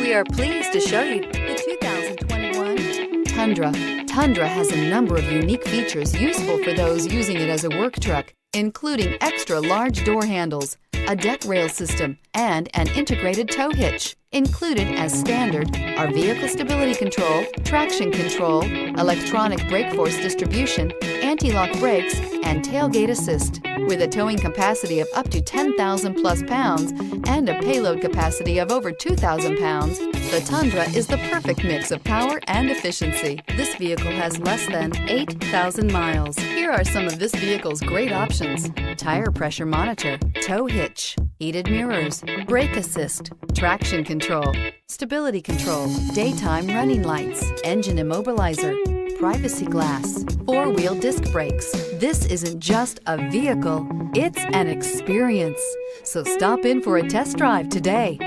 We are pleased to show you the 2021 Tundra. Tundra has a number of unique features useful for those using it as a work truck, including extra large door handles, a deck rail system, and an integrated tow hitch. Included as standard are vehicle stability control, traction control, electronic brake force distribution, anti-lock brakes, and tailgate assist. With a towing capacity of up to 10,000 plus pounds and a payload capacity of over 2,000 pounds, the Tundra is the perfect mix of power and efficiency. This vehicle has less than 8,000 miles. Here are some of this vehicle's great options: tire pressure monitor, tow hitch, heated mirrors, brake assist, traction control, stability control, daytime running lights, engine immobilizer, privacy glass, four-wheel disc brakes. This isn't just a vehicle, it's an experience. So stop in for a test drive today.